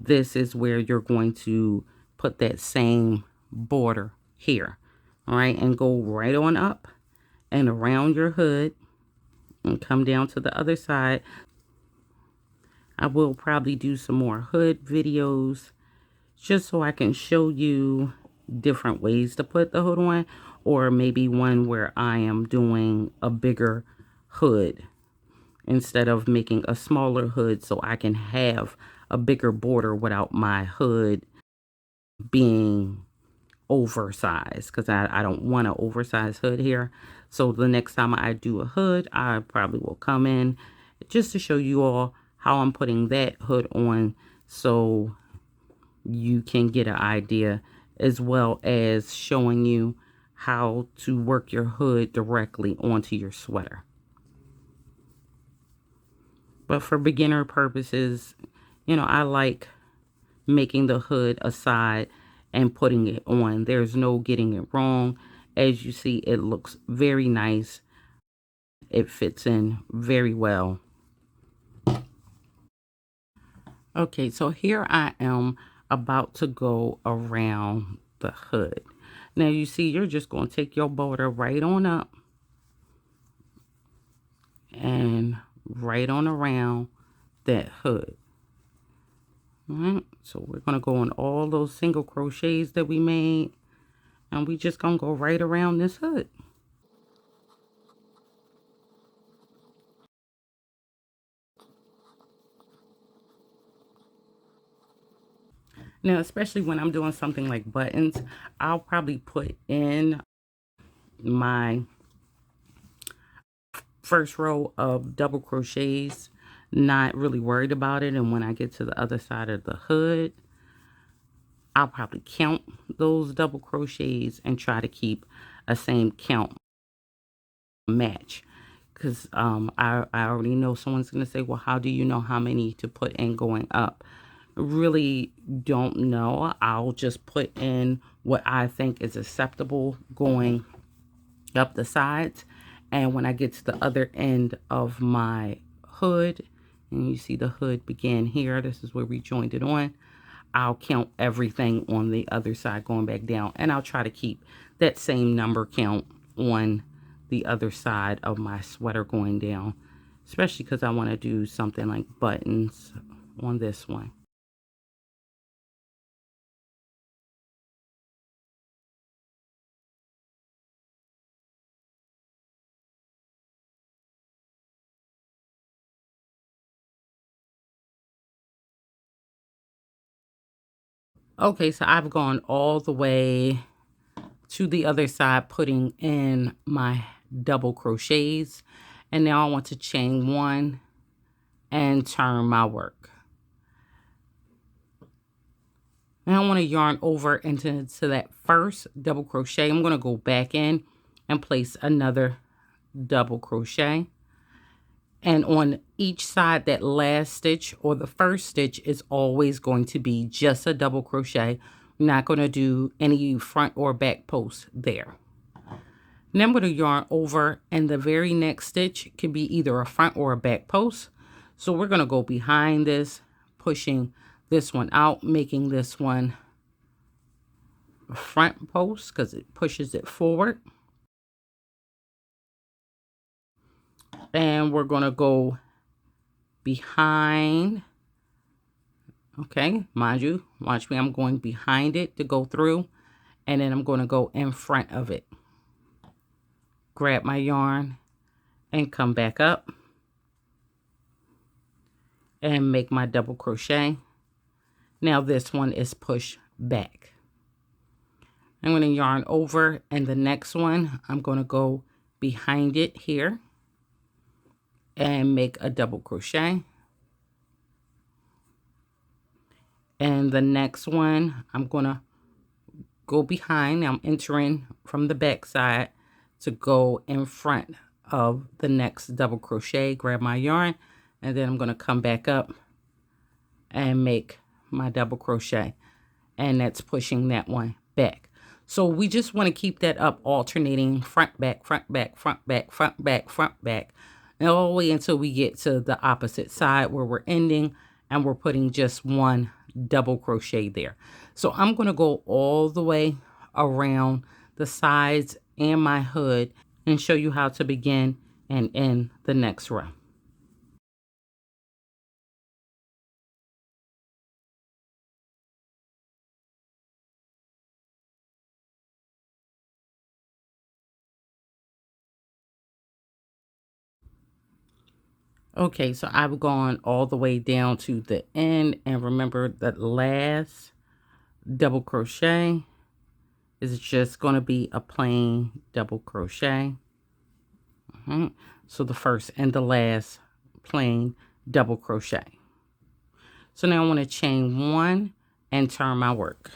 this is where you're going to put that same border here. All right, and go right on up and around your hood and come down to the other side. I will probably do some more hood videos just so I can show you different ways to put the hood on, or maybe one where I am doing a bigger hood instead of making a smaller hood, so I can have a bigger border without my hood being oversized, because I don't want an oversized hood here. So the next time I do a hood, I probably will come in just to show you all how I'm putting that hood on, so you can get an idea, as well as showing you how to work your hood directly onto your sweater. But for beginner purposes, you know, I like making the hood aside and putting it on. There's no getting it wrong. As you see, it looks very nice. It fits in very well. Okay, so here I am about to go around the hood. Now you see, you're just going to take your border right on up and right on around that hood. All right, so we're going to go on all those single crochets that we made, and we just going to go right around this hood. Now, especially when I'm doing something like buttons, I'll probably put in my first row of double crochets, not really worried about it. And when I get to the other side of the hood, I'll probably count those double crochets and try to keep a same count match. Because I already know someone's going to say, well, how do you know how many to put in going up? Really don't know. I'll just put in what I think is acceptable going up the sides. And when I get to the other end of my hood, and you see the hood began here, this is where we joined it on, I'll count everything on the other side going back down, and I'll try to keep that same number count on the other side of my sweater going down, especially because I want to do something like buttons on this one. Okay, so I've gone all the way to the other side, putting in my double crochets, and now I want to chain one and turn my work. Now I want to yarn over into that first double crochet. I'm going to go back in and place another double crochet. And on each side, that last stitch or the first stitch is always going to be just a double crochet. I'm not going to do any front or back posts there. Then I'm going to yarn over, and the very next stitch can be either a front or a back post. So we're going to go behind this, pushing this one out, making this one a front post because it pushes it forward. And we're going to go behind. Okay, mind you, watch me. I'm going behind it to go through, and then I'm going to go in front of it. Grab my yarn and come back up and make my double crochet. Now this one is pushed back. I'm going to yarn over, and the next one I'm going to go behind it here and make a double crochet. And the next one I'm going to go behind. Now I'm entering from the back side to go in front of the next double crochet. Grab my yarn, and then I'm going to come back up and make my double crochet, and that's pushing that one back. So we just want to keep that up, alternating front back, front back, front back, front back, front back, and all the way until we get to the opposite side where we're ending and we're putting just one double crochet there. So I'm going to go all the way around the sides and my hood and show you how to begin and end the next row. Okay, so I've gone all the way down to the end, and remember that last double crochet is just going to be a plain double crochet. So the first and the last plain double crochet. So now I want to chain one and turn my work.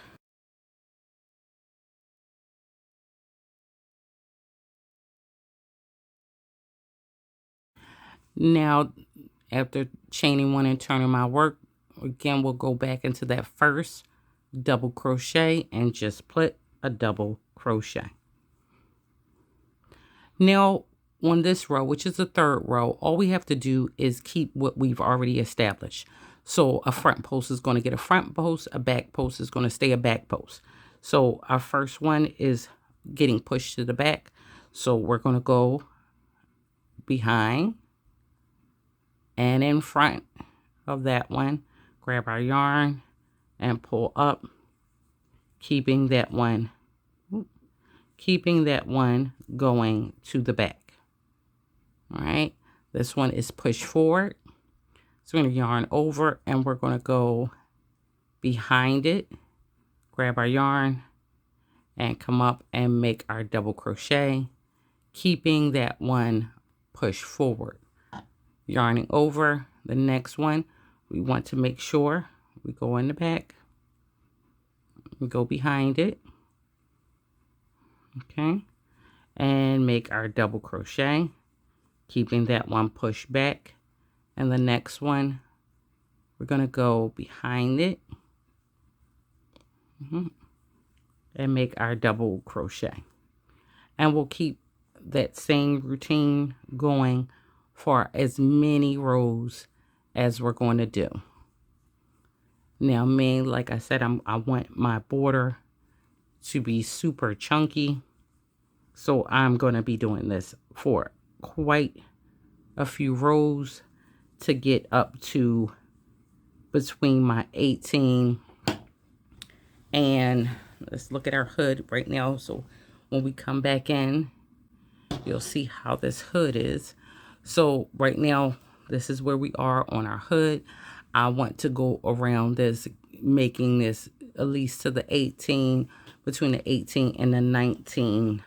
Now, after chaining one and turning my work, again, we'll go back into that first double crochet and just put a double crochet. Now, on this row, which is the third row, all we have to do is keep what we've already established. So a front post is going to get a front post, a back post is going to stay a back post. So our first one is getting pushed to the back. So we're going to go behind and in front of that one, grab our yarn and pull up, keeping that one going to the back. All right, this one is pushed forward. So we're going to yarn over and we're going to go behind it, grab our yarn and come up and make our double crochet, keeping that one pushed forward. Yarning over the next one, we want to make sure we go in the back, we go behind it, okay, and make our double crochet, keeping that one pushed back. And the next one, we're going to go behind it and make our double crochet. And we'll keep that same routine going for as many rows as we're going to do. Now, like I said, I want my border to be super chunky. So I'm going to be doing this for quite a few rows to get up to between my 18 and let's look at our hood right now. So when we come back in, you'll see how this hood is. So right now, this is where we are on our hood. I want to go around this, making this at least to the 18, between the 18 and the 19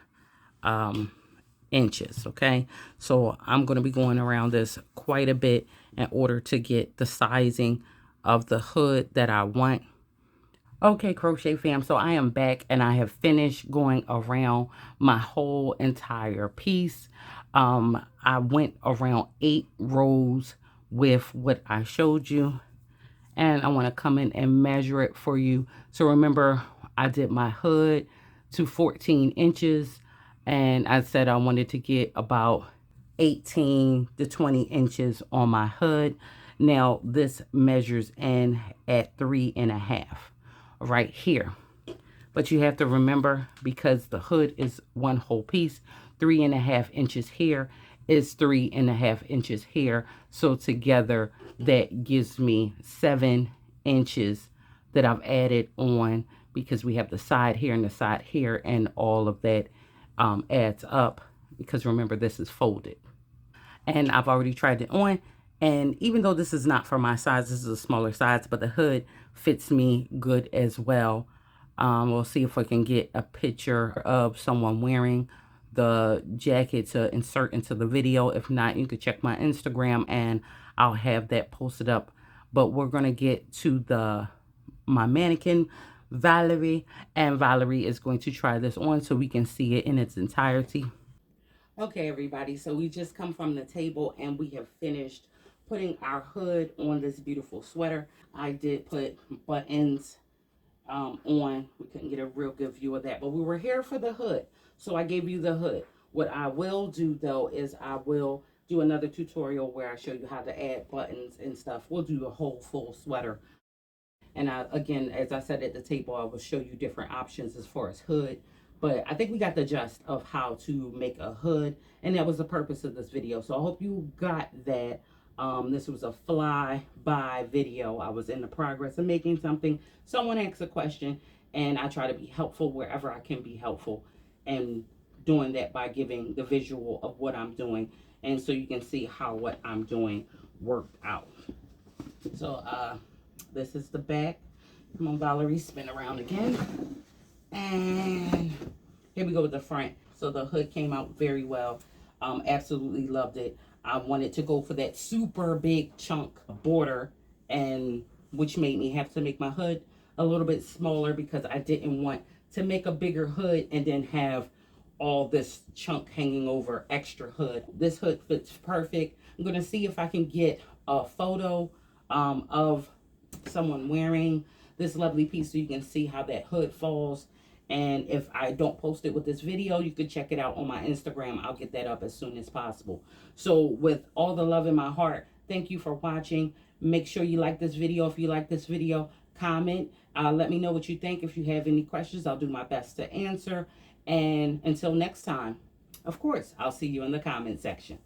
inches, okay? So I'm going to be going around this quite a bit in order to get the sizing of the hood that I want. Okay, Crochet Fam, so I am back and I have finished going around my whole entire piece. I went around 8 rows with what I showed you, and I want to come in and measure it for you. So remember, I did my hood to 14 inches, and I said I wanted to get about 18 to 20 inches on my hood. Now this measures in at 3.5 right here. But you have to remember, because the hood is one whole piece, 3.5 inches here is 3.5 inches here. So together that gives me 7 inches that I've added on, because we have the side here and the side here, and all of that adds up, because remember, this is folded. And I've already tried it on, and even though this is not for my size, this is a smaller size, but the hood fits me good as well. We'll see if I can get a picture of someone wearing the jacket to insert into the video. If not, you can check my Instagram and I'll have that posted up. But we're going to get to my mannequin, Valerie, and Valerie is going to try this on so we can see it in its entirety. Okay, everybody, so we just come from the table and we have finished putting our hood on this beautiful sweater. I did put buttons on. We couldn't get a real good view of that, but we were here for the hood, so I gave you the hood. What I will do though is I will do another tutorial where I show you how to add buttons and stuff. We'll do the whole full sweater. And again, as I said at the table, I will show you different options as far as hood. But I think we got the gist of how to make a hood, and that was the purpose of this video. So I hope you got that. This was a fly-by video. I was in the progress of making something. Someone asked a question, and I try to be helpful wherever I can be helpful, and doing that by giving the visual of what I'm doing, and so you can see how what I'm doing worked out. So this is the back. Come on, Valerie, spin around again. And here we go with the front. So the hood came out very well. Absolutely loved it. I wanted to go for that super big chunk border, and which made me have to make my hood a little bit smaller because I didn't want to make a bigger hood and then have all this chunk hanging over extra hood. This hood fits perfect. I'm gonna see if I can get a photo of someone wearing this lovely piece so you can see how that hood falls. And if I don't post it with this video, you can check it out on my Instagram. I'll get that up as soon as possible. So with all the love in my heart, thank you for watching. Make sure you like this video. If you like this video, comment. Let me know what you think. If you have any questions, I'll do my best to answer. And until next time, of course, I'll see you in the comment section.